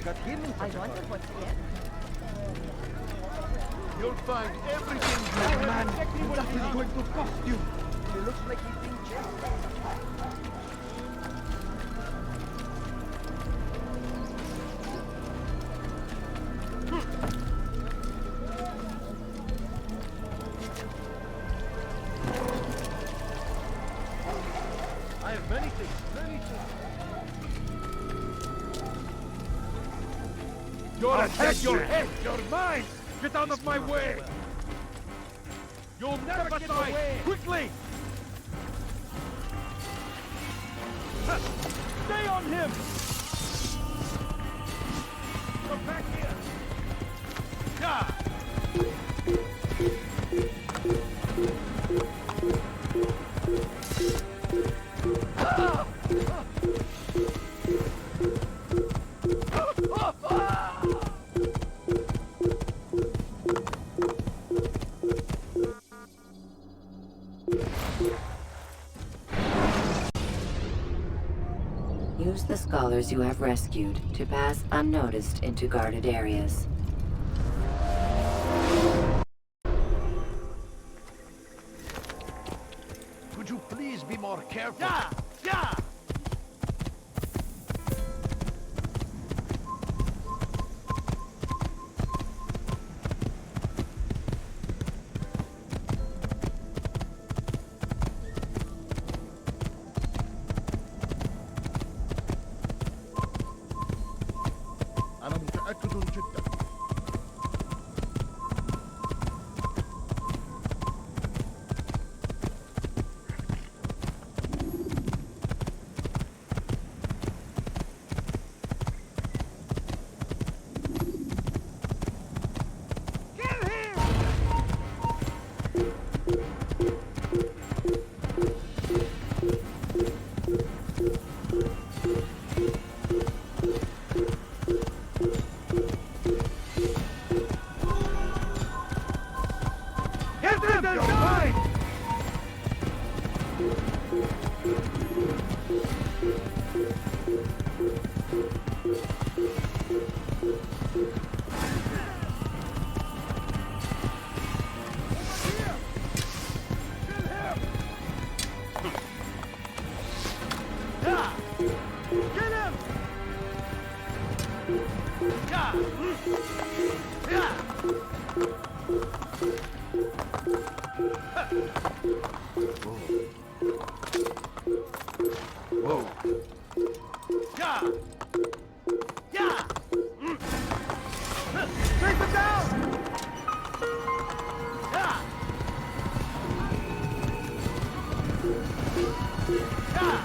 got him in I such a wonder hurry. what's here. You'll find everything Oh you man, exactly what that you is need. going to cost you. He looks like he's being chased. I have many things, many things. You're I'll a take your head! You're mine! Get out of my way! You'll never get die! away. Quickly! Stay on him! Come back here! Yeah! Use the scholars you have rescued to pass unnoticed into guarded areas. Could you please be more careful? Yeah! Yeah! أنا متأكد جدا. Get them! You're mine! Yeah! Get him! Yeah! Yeah! Whoa. Yeah! Yeah! Take them down! Yeah! Yeah!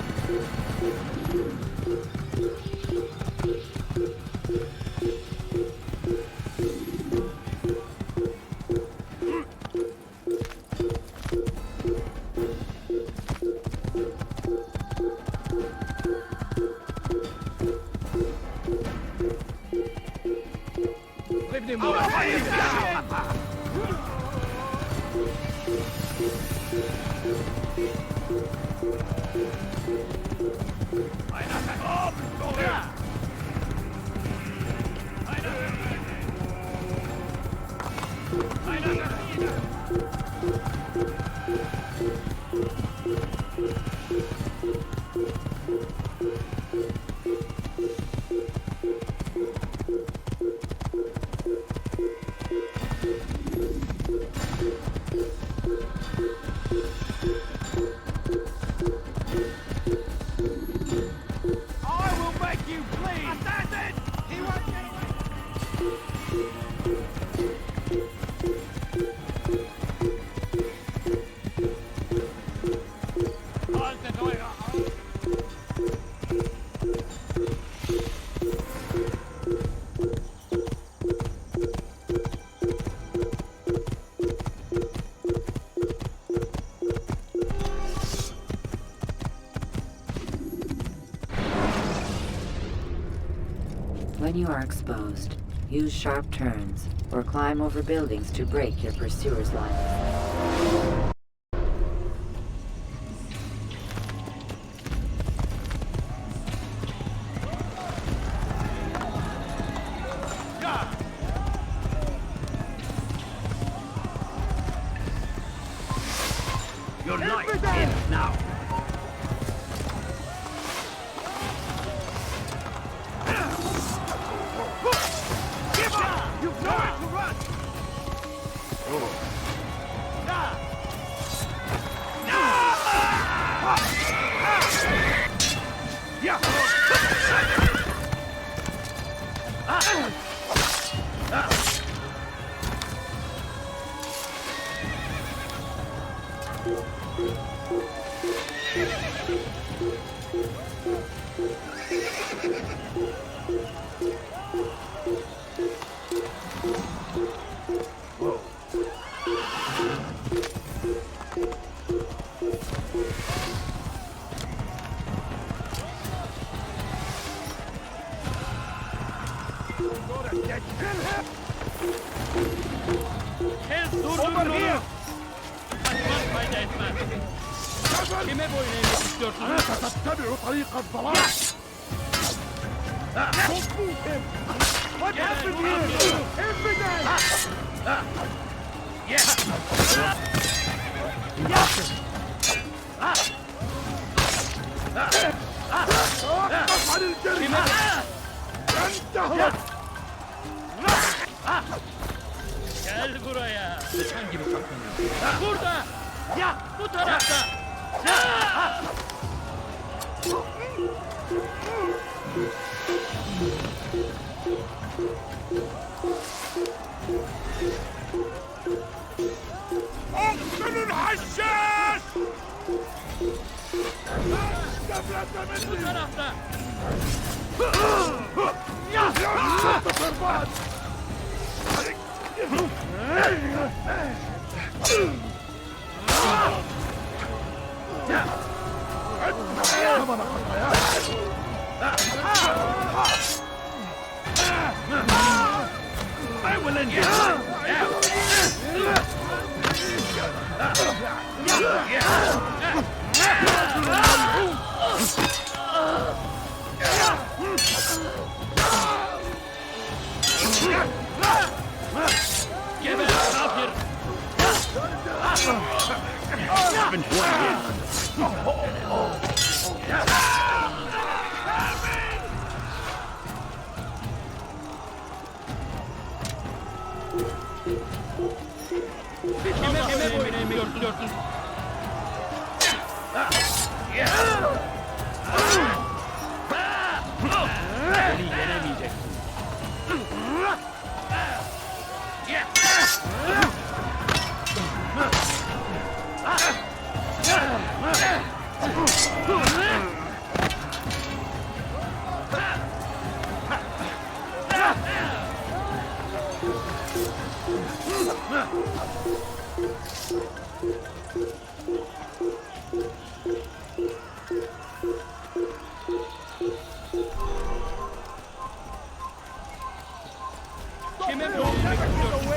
Leave them more. Yeah! I will make you bleed! Assassin! He won't get away! When you are exposed, use sharp turns or climb over buildings to break your pursuer's line of sight. Kes durdurun onu! Kaçmak fayda etmez. Kime boyun eğmek istiyorsunuz? تتبع طريق الظلام. Don't move him. What happened here? Everything. توقف عن الجري. انتهى. Gel buraya. Sıçan gibi saklanıyor. Burada. Ya bu tarafta. اقتل الحشاش. Bu tarafta. ضربات. ثمن I will end you. Geber kafir. Kime boyun eğmek istiyorsun? Beni yenemeyeceksin. Kime boyun eğmek istiyorsun?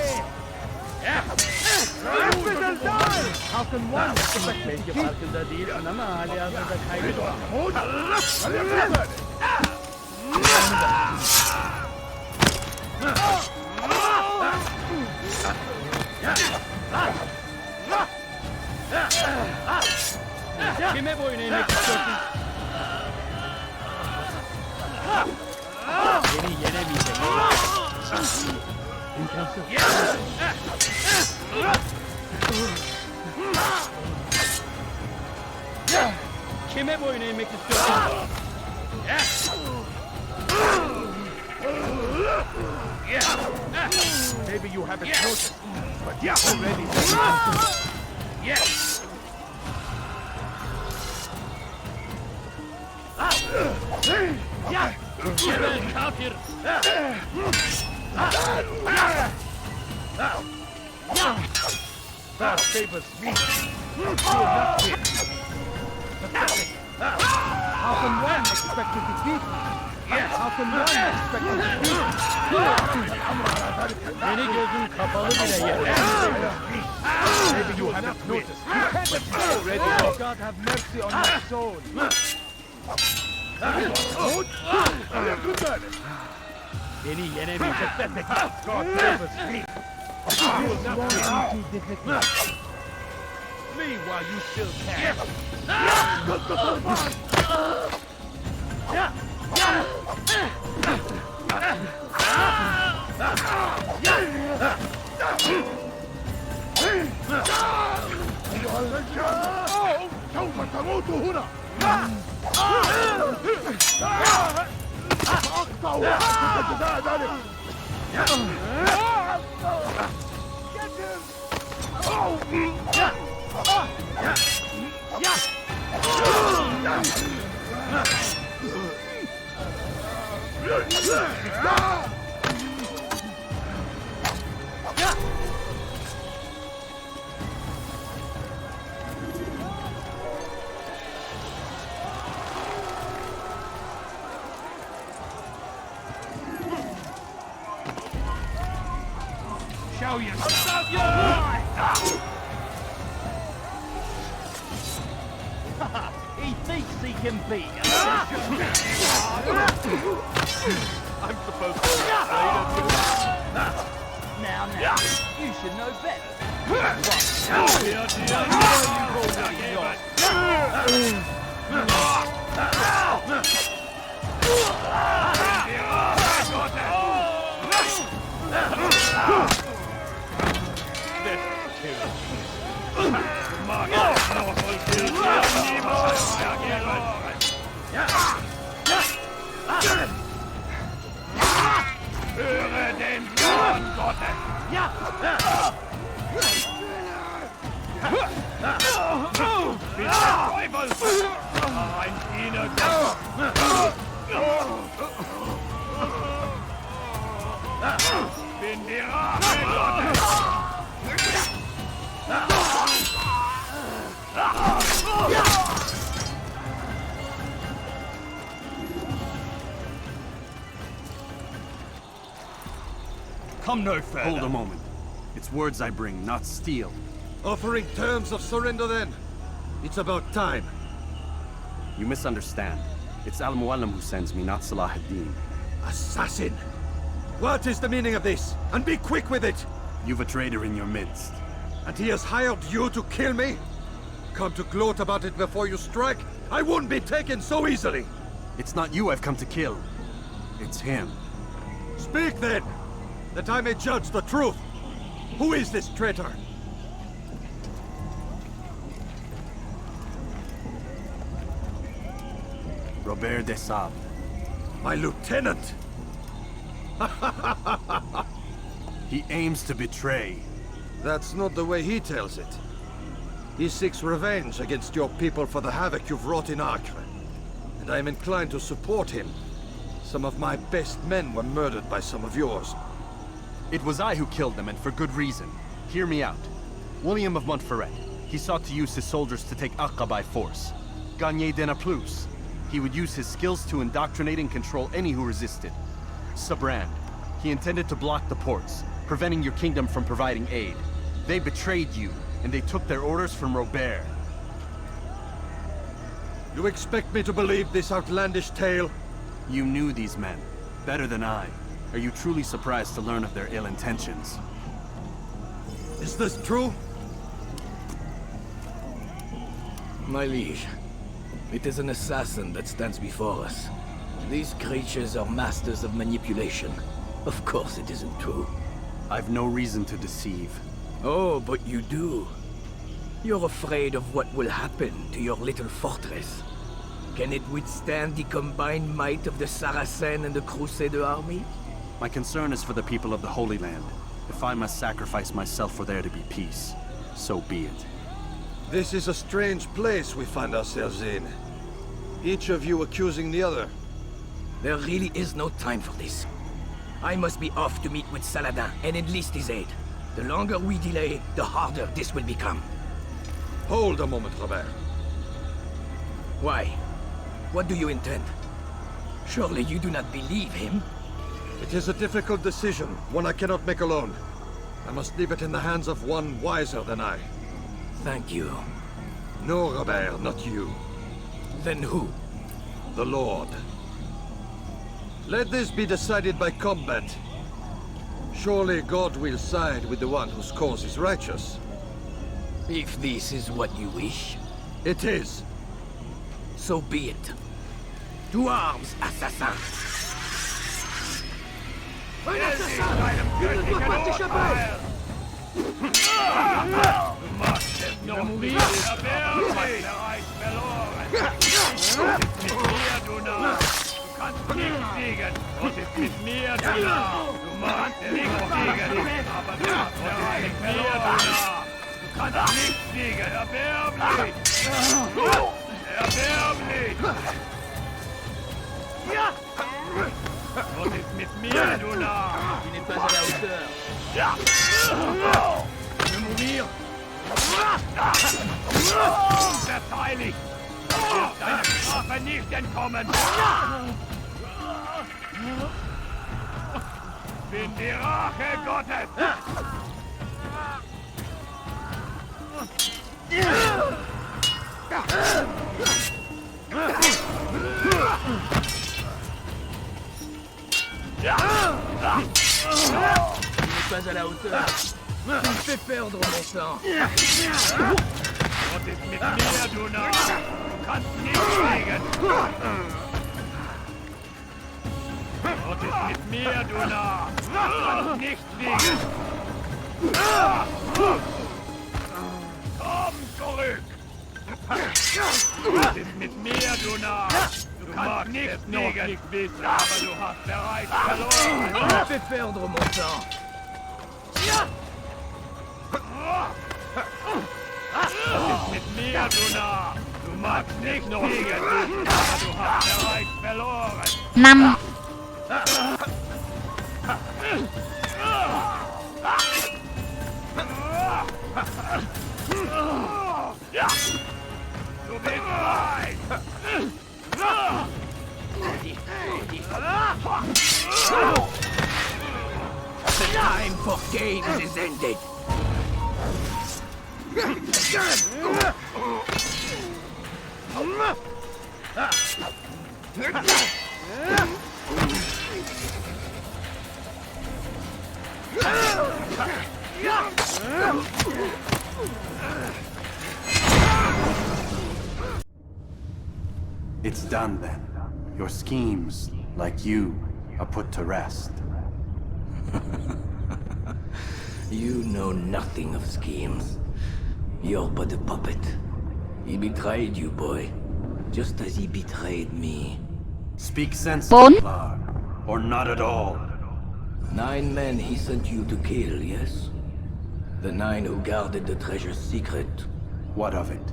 How can one expect me Belki farkında değilsin ama hali hazırda kaybediyor. Kime boyun eğmek istiyorsun? Beni yenemeyeceksin. İmkansız. Kime boyun eğmek istiyorsun? Maybe you haven't noticed, but yeah, already. Geber kafir! That favors me. You will not win. Pathetic. How can one expect to defeat me? How can one expect to defeat me? Beni gözün kapalı bile yener. Maybe you haven't noticed, but already. God have mercy on my soul. Beni yenemeyeceksin. God favors me. You will not win. Flee while you still can. سوف تموت هنا. سأقطع رأسك جزاء ذلك. Show yourself! Your life! He thinks he can beat us. I'm supposed to say Now, you should know better. Höre den Zorn Gottes! Bis der Teufel! Ein Diener bin die Rache Gottes! Come no further. Hold a moment. It's words I bring, not steel. Offering terms of surrender then? It's about time. You misunderstand. It's Al-Mualim who sends me, not Salah ad-Din. Assassin! What is the meaning of this? And be quick with it! You've a traitor in your midst. And he has hired you to kill me? Come to gloat about it before you strike? I wouldn't be taken so easily! It's not you I've come to kill. It's him. Speak then! That I may judge the truth! Who is this traitor? Robert de Sable. My lieutenant! He aims to betray. That's not the way he tells it. He seeks revenge against your people for the havoc you've wrought in Acre. And I am inclined to support him. Some of my best men were murdered by some of yours. It was I who killed them, and for good reason. Hear me out. William of Montferrat. He sought to use his soldiers to take Acre by force. Gagné de Naplouse. He would use his skills to indoctrinate and control any who resisted. Sabrand. He intended to block the ports, preventing your kingdom from providing aid. They betrayed you, and they took their orders from Robert. You expect me to believe this outlandish tale? You knew these men, better than I. Are you truly surprised to learn of their ill intentions? Is this true? My liege, it is an assassin that stands before us. These creatures are masters of manipulation. Of course it isn't true. I've no reason to deceive. Oh, but you do. You're afraid of what will happen to your little fortress. Can it withstand the combined might of the Saracen and the Crusader army? My concern is for the people of the Holy Land. If I must sacrifice myself for there to be peace, so be it. This is a strange place we find ourselves in. Each of you accusing the other. There really is no time for this. I must be off to meet with Saladin and enlist his aid. The longer we delay, the harder this will become. Hold a moment, Robert. Why? What do you intend? Surely you do not believe him? It is a difficult decision, one I cannot make alone. I must leave it in the hands of one wiser than I. Thank you. No, Robert, not you. Then who? The Lord. Let this be decided by combat. Surely God will side with the one whose cause is righteous. If this is what you wish, It is. so be it. To arms, assassin! Erbärmlich! Was ist mit mir, du Narr? Tu n'es pas à la hauteur. Tu veux mourir? Verteidigt! Du wirst deiner Strafe nicht entkommen! Bin die Rache Gottes! Tu n'es pas à la hauteur. Tu me fais perdre mon sang. Was ist mit mir, du Narr? Du kannst nicht fliegen! Was ist mit mir, du Narr? Du kannst nicht fliegen! Komm zurück! Was ist mit mir, du Narr? Du kannst nicht fliegen, aber du hast bereits verloren! Tu me fais perdre mon sang. Was ist mit mir, du Narr? Du magst nicht fliegen, aber du hast bereits verloren! 5 Du bist frei! The time for games is ended. It's done then. Your schemes, like you, are put to rest. You know nothing of schemes. You're but a puppet. He betrayed you, boy. Just as he betrayed me. Speak sense, Bon? Templar, or not at all. 9 men he sent you to kill, yes? The 9 who guarded the treasure's secret. What of it?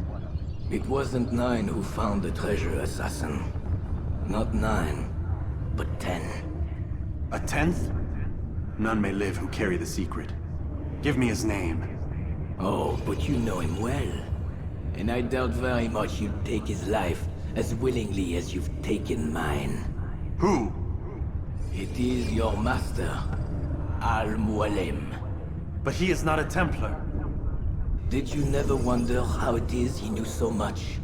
It wasn't 9 who found the treasure, assassin. Not 9, but 10. A 10th? None may live who carry the secret. Give me his name. Oh, but you know him well. And I doubt very much you'd take his life as willingly as you've taken mine. Who? It is your master, Al-Mualim. But he is not a Templar. Did you never wonder how it is he knew so much?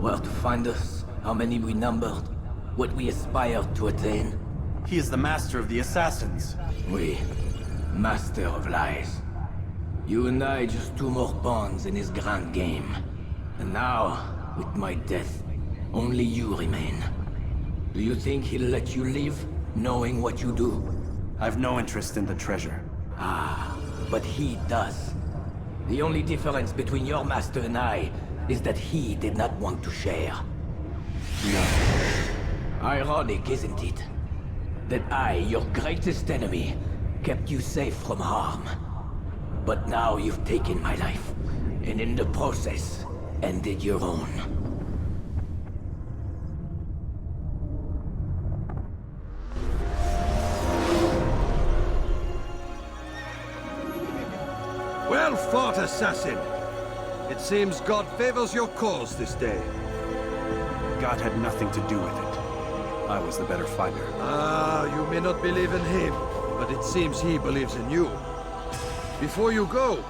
Where to find us, how many we numbered, what we aspired to attain? He is the master of the assassins. We, master of lies. You and I just 2 more pawns in his grand game. And now, with my death, only you remain. Do you think he'll let you live, knowing what you do? I've no interest in the treasure. Ah, but he does. The only difference between your master and I is that he did not want to share. No. Ironic, isn't it? That I, your greatest enemy, kept you safe from harm. But now you've taken my life, and in the process, ended your own. Well fought, assassin. It seems God favors your cause this day. God had nothing to do with it. I was the better fighter. Ah, you may not believe in him, but it seems he believes in you. Before you go,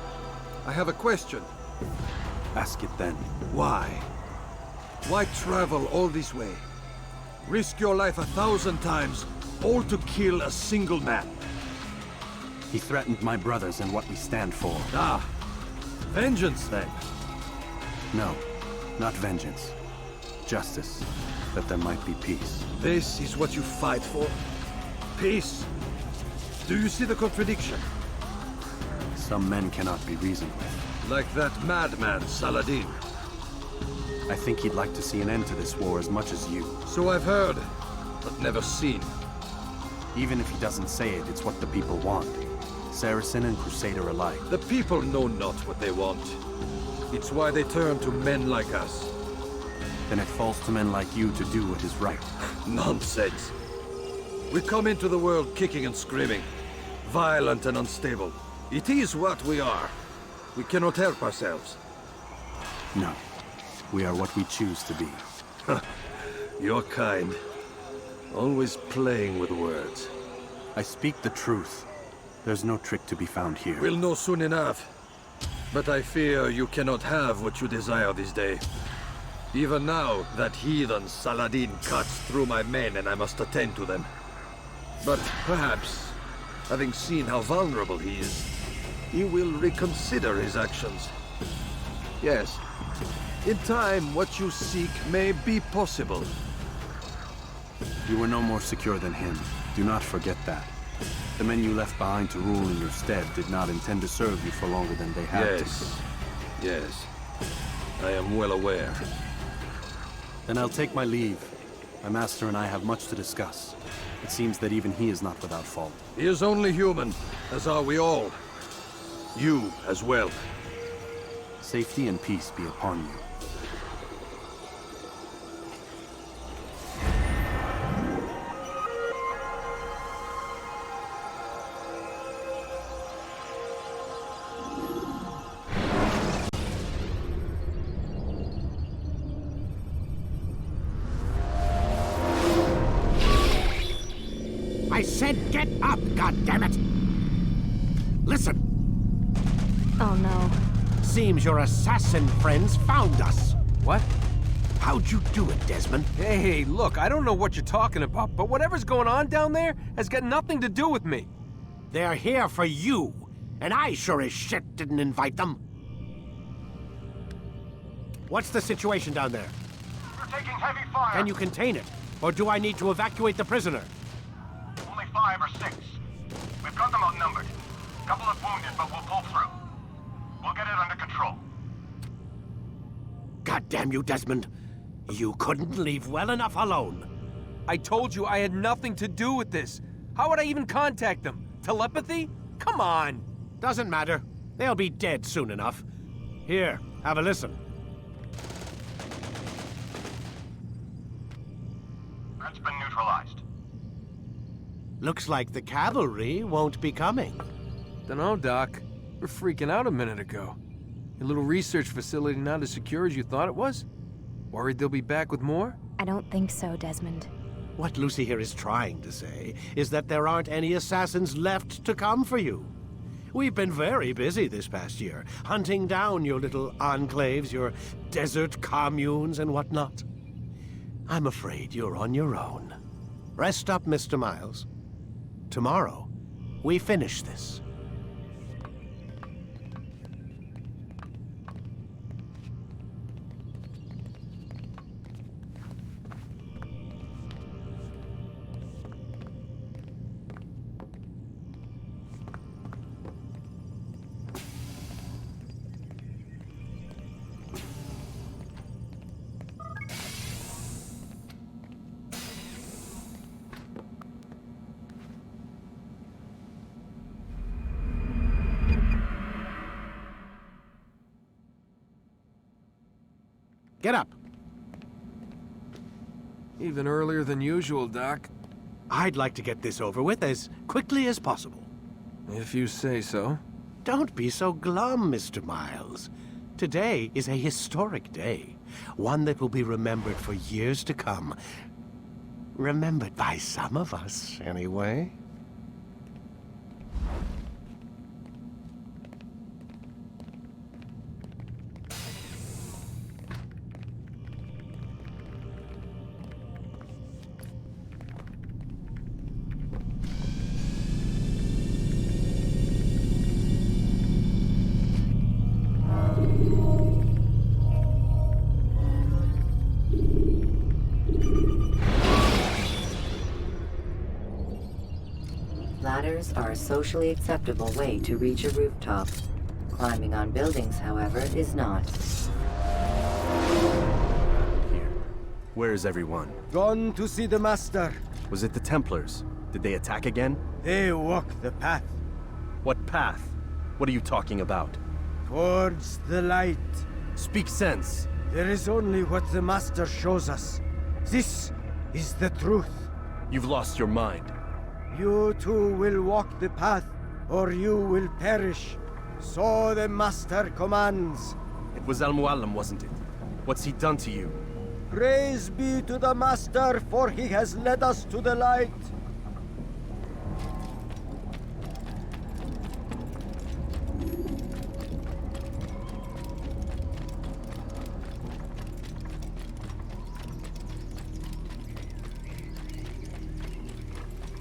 I have a question. Ask it then. Why? Why travel all this way? Risk your life 1,000 times, all to kill a single man. He threatened my brothers and what we stand for. Ah, vengeance then. No, not vengeance. Justice, that there might be peace. This is what you fight for? Peace? Do you see the contradiction? Some men cannot be reasoned with. Like that madman, Saladin. I think he'd like to see an end to this war as much as you. So I've heard, but never seen. Even if he doesn't say it, it's what the people want. Saracen and Crusader alike. The people know not what they want. It's why they turn to men like us. Then it falls to men like you to do what is right. Nonsense. We come into the world kicking and screaming, violent and unstable. It is what we are. We cannot help ourselves. No. We are what we choose to be. You're kind. Always playing with words. I speak the truth. There's no trick to be found here. We'll know soon enough. But I fear you cannot have what you desire this day. Even now, that heathen Saladin cuts through my men and I must attend to them. But perhaps, having seen how vulnerable he is, he will reconsider his actions. Yes, in time, what you seek may be possible. You were no more secure than him. Do not forget that. The men you left behind to rule in your stead did not intend to serve you for longer than they had to. Yes. I am well aware. Then I'll take my leave. My master and I have much to discuss. It seems that even he is not without fault. He is only human, as are we all. You as well. Safety and peace be upon you. I said get up, goddammit! Listen, Oh no. seems your assassin friends found us. What? How'd you do it, Desmond? Hey, look, I don't know what you're talking about, but whatever's going on down there has got nothing to do with me. They're here for you, and I sure as shit didn't invite them. What's the situation down there? We're taking heavy fire. Can you contain it? Or do I need to evacuate the prisoner? Only 5 or 6. We've got them outnumbered. Couple of wounded, but we'll pull through. We'll get it under control. God damn you, Desmond. You couldn't leave well enough alone. I told you I had nothing to do with this. How would I even contact them? Telepathy? Come on. Doesn't matter. They'll be dead soon enough. Here, have a listen. Threat's been neutralized. Looks like the cavalry won't be coming. Dunno, Doc. We're freaking out a minute ago. Your little research facility not as secure as you thought it was? Worried they'll be back with more? I don't think so, Desmond. What Lucy here is trying to say is that there aren't any assassins left to come for you. We've been very busy this past year, hunting down your little enclaves, your desert communes and whatnot. I'm afraid you're on your own. Rest up, Mr. Miles. Tomorrow, we finish this. Get up. Even earlier than usual, Doc. I'd like to get this over with as quickly as possible. If you say so. Don't be so glum, Mr. Miles. Today is a historic day. One that will be remembered for years to come. Remembered by some of us, anyway. Ladders are a socially acceptable way to reach a rooftop. Climbing on buildings, however, is not. Here. Where is everyone? Gone to see the Master. Was it the Templars? Did they attack again? They walk the path What path? What are you talking about? towards the light. Speak sense. There is only what the Master shows us. This is the truth. You've lost your mind. You too will walk the path, or you will perish. So the Master commands. It was Al-Mualim, wasn't it? What's he done to you? Praise be to the Master, for he has led us to the light.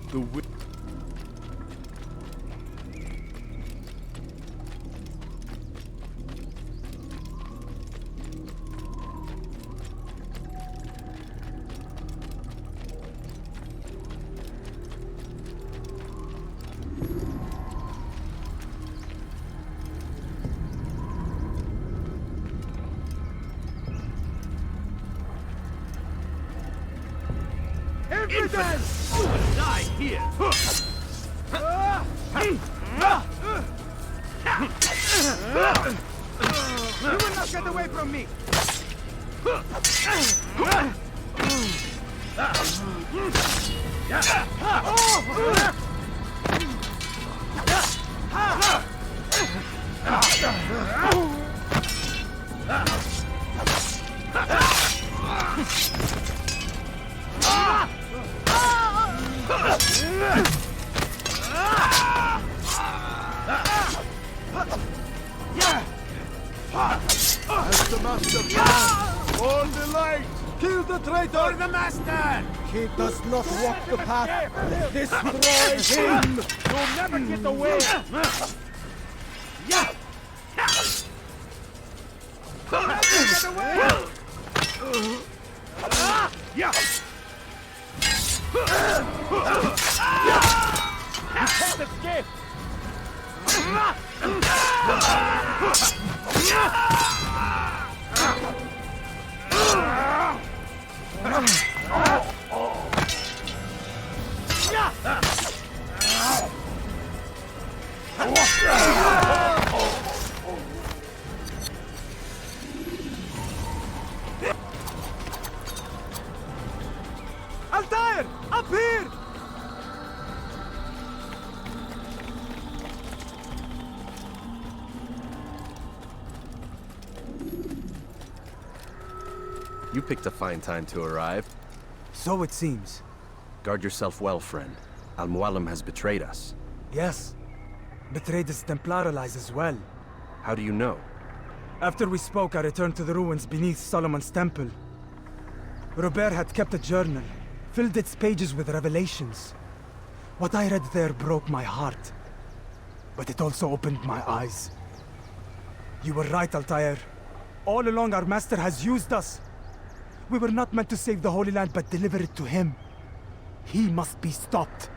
The Die here! You will not get away from me! As the Master commands, hold the light! Kill the traitor! For the Master! He does not walk the path! Destroy him! You'll never get away! Yeah! Never get away! Yeah! You can't escape! Altair! Up here! You picked a fine time to arrive. So it seems. Guard yourself well, friend. Al-Mualim has betrayed us. Yes. Betrayed his Templar allies as well. How do you know? After we spoke, I returned to the ruins beneath Solomon's temple. Robert had kept a journal, filled its pages with revelations. What I read there broke my heart. But it also opened my eyes. You were right, Altair. All along, our master has used us. We were not meant to save the Holy Land, but deliver it to him. He must be stopped.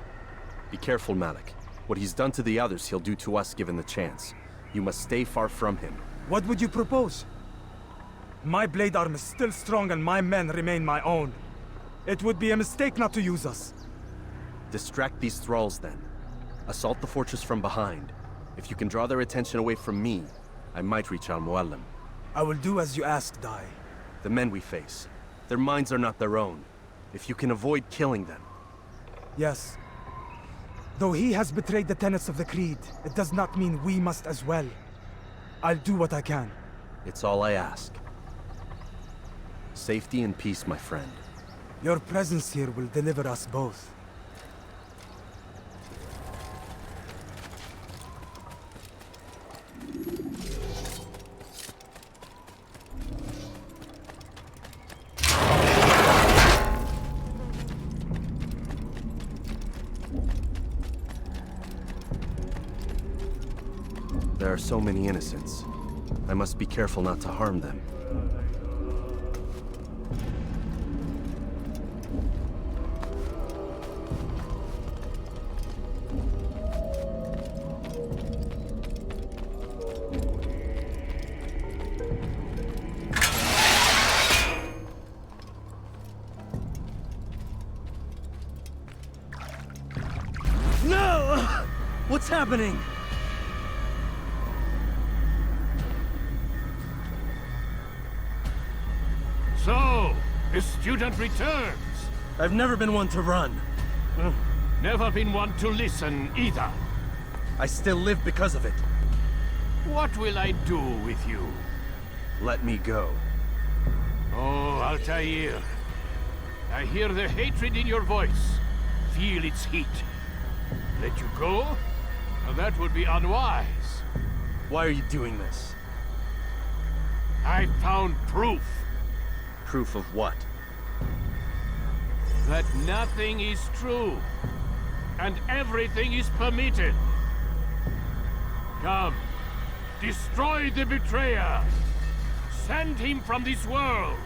Be careful, Malik. What he's done to the others, he'll do to us given the chance. You must stay far from him. What would you propose? My blade arm is still strong and my men remain my own. It would be a mistake not to use us. Distract these thralls, then. Assault the fortress from behind. If you can draw their attention away from me, I might reach Al-Mualim. I will do as you ask, Dai. The men we face, their minds are not their own. If you can avoid killing them. Yes. Though he has betrayed the tenets of the Creed, it does not mean we must as well. I'll do what I can. It's all I ask. Safety and peace, my friend. Your presence here will deliver us both. There are so many innocents. I must be careful not to harm them. No! What's happening? So, the student returns. I've never been one to run. Never been one to listen, either. I still live because of it. What will I do with you? Let me go. Oh, Altair. I hear the hatred in your voice. Feel its heat. Let you go? Now that would be unwise. Why are you doing this? I found proof. Proof of what? That nothing is true. And everything is permitted. Come. Destroy the betrayer. Send him from this world.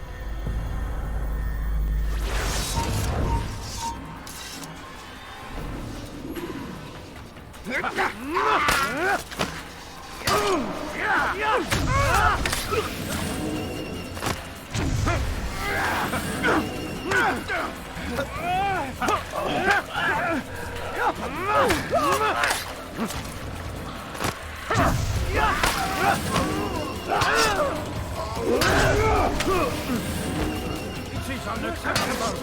This is unacceptable.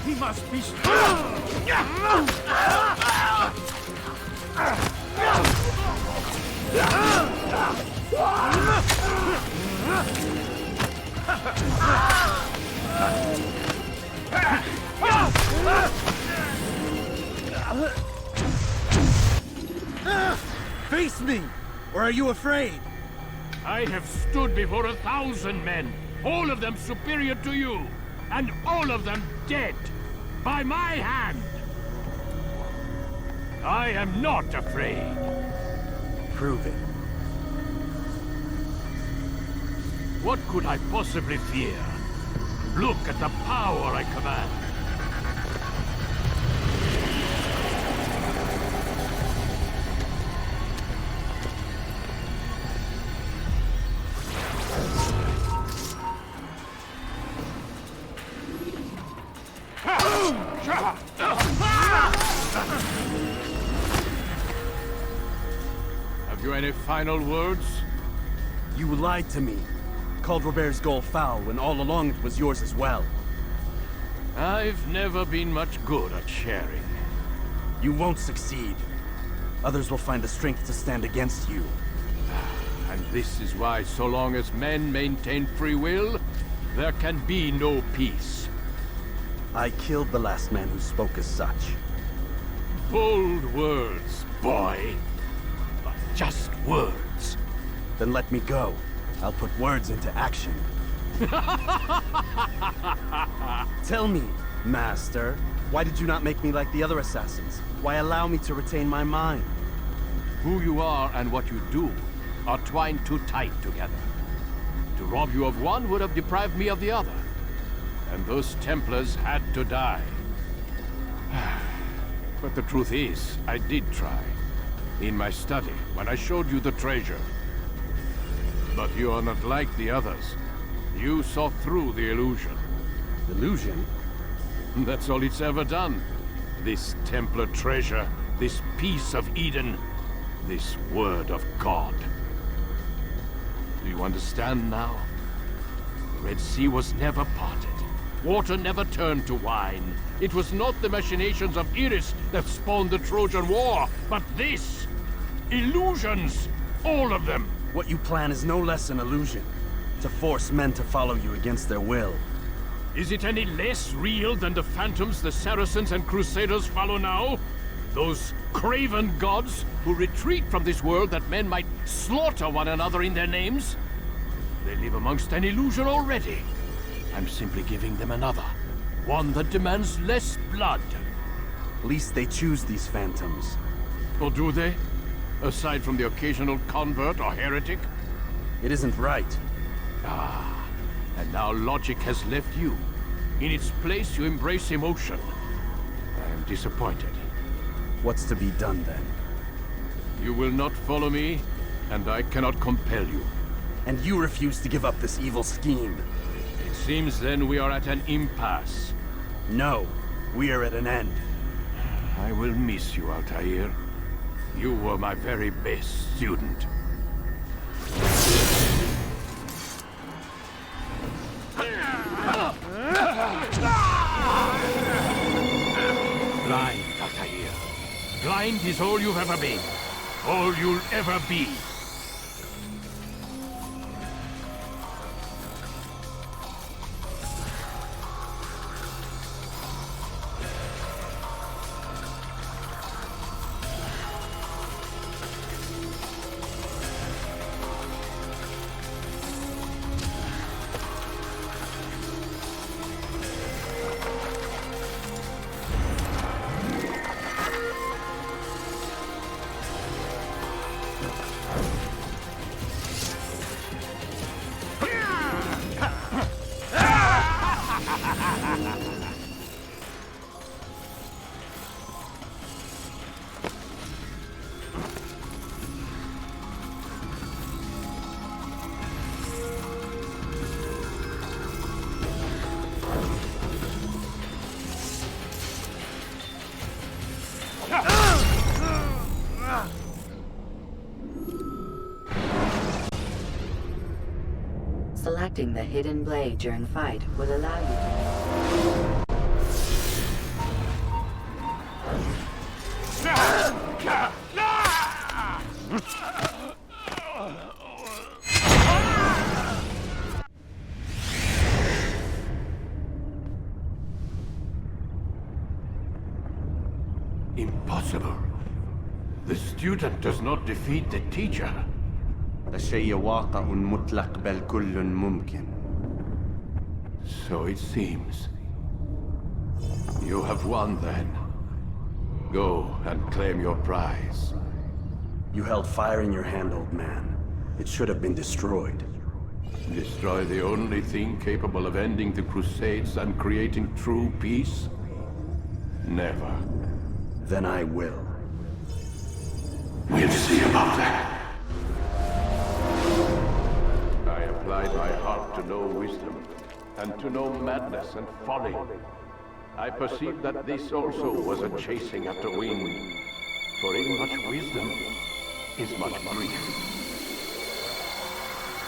He must be stopped. Face me! Or are you afraid? I have stood before 1,000 men, all of them superior to you, and all of them dead, by my hand. I am not afraid. Prove it. What could I possibly fear? Look at the power I command. Have you any final words? You lied to me. Called Robert's goal foul when all along it was yours as well. I've never been much good at sharing. You won't succeed. Others will find the strength to stand against you. And this is why, so long as men maintain free will, there can be no peace. I killed the last man who spoke as such. Bold words, boy. But just words. Then let me go. I'll put words into action. Tell me, Master, why did you not make me like the other assassins? Why allow me to retain my mind? Who you are and what you do are twined too tight together. To rob you of one would have deprived me of the other. And those Templars had to die. But the truth is, I did try. In my study, when I showed you the treasure. But you are not like the others. You saw through the illusion. Illusion? That's all it's ever done. This Templar treasure, this piece of Eden, this word of God. Do you understand now? The Red Sea was never parted. Water never turned to wine. It was not the machinations of Iris that spawned the Trojan War, but this! Illusions! All of them! What you plan is no less an illusion. To force men to follow you against their will. Is it any less real than the phantoms the Saracens and Crusaders follow now? Those craven gods who retreat from this world that men might slaughter one another in their names? They live amongst an illusion already. I'm simply giving them another. One that demands less blood. At least they choose these phantoms. Or do they? Aside from the occasional convert or heretic? It isn't right. Ah, and now logic has left you. In its place, you embrace emotion. I am disappointed. What's to be done then? You will not follow me, and I cannot compel you. And you refuse to give up this evil scheme. It seems then we are at an impasse. No, we are at an end. I will miss you, Altair. You were my very best student. Blind, Altair. Blind is all you've ever been. All you'll ever be. Selecting the hidden blade during fight will allow you to... Impossible. The student does not defeat the teacher. الشيء واقع مطلق بل كل ممكن. So it seems. You have won then. Go and claim your prize. You held fire in your hand, old man. It should have been destroyed. Destroy the only thing capable of ending the Crusades and creating true peace? Never. Then I will. We'll see about that. I applied my heart to know wisdom, and to know madness and folly. I perceived that this also was a chasing after wind. For in much wisdom is much grief.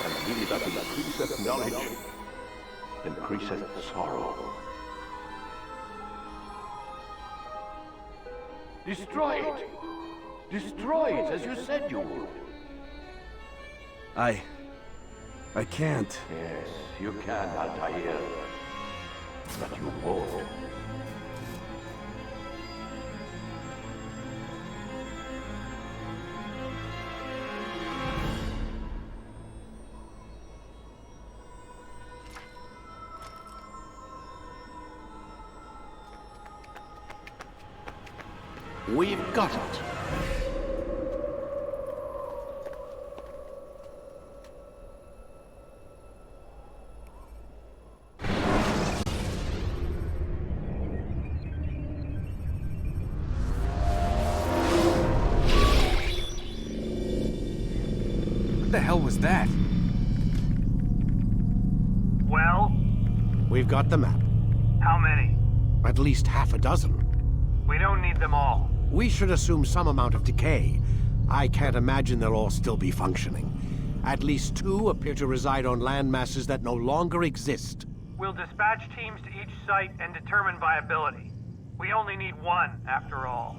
And he that increaseth knowledge increaseth sorrow. Destroy it! Destroy it as you said you would. I can't. Yes, you can, Altair. But you won't. We've got it. What the hell was that? Well? We've got the map. How many? At least half a dozen. We don't need them all. We should assume some amount of decay. I can't imagine they'll all still be functioning. At least 2 appear to reside on land masses that no longer exist. We'll dispatch teams to each site and determine viability. We only need 1, after all.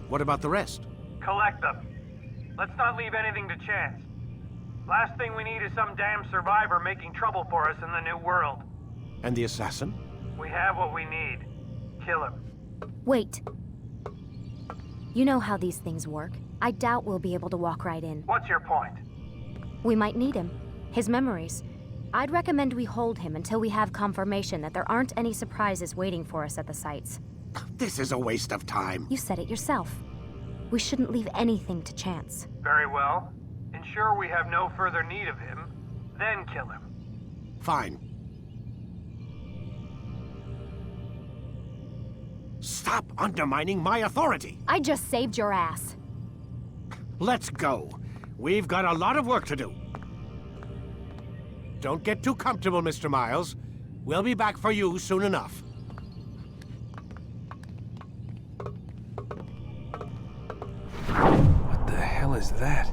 What about the rest? Collect them. Let's not leave anything to chance. Last thing we need is some damn survivor making trouble for us in the new world. And the assassin? We have what we need. Kill him. Wait. You know how these things work. I doubt we'll be able to walk right in. What's your point? We might need him. His memories. I'd recommend we hold him until we have confirmation that there aren't any surprises waiting for us at the sites. This is a waste of time. You said it yourself. We shouldn't leave anything to chance. Very well. Ensure we have no further need of him, then kill him. Fine. Stop undermining my authority! I just saved your ass. Let's go. We've got a lot of work to do. Don't get too comfortable, Mr. Miles. We'll be back for you soon enough. What the hell is that?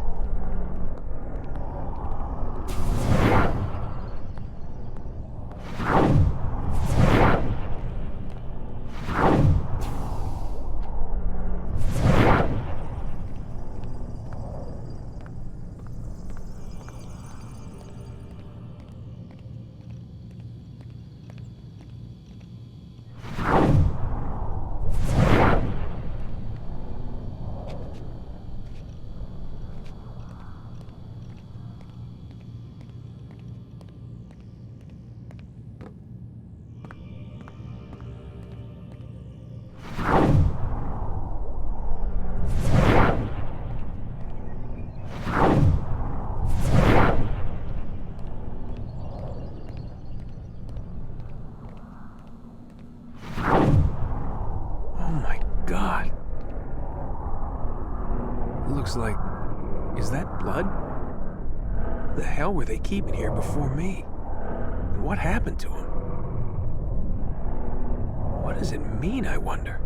God. It looks like... Is that blood? The hell were they keeping here before me? And what happened to him? What does it mean, I wonder?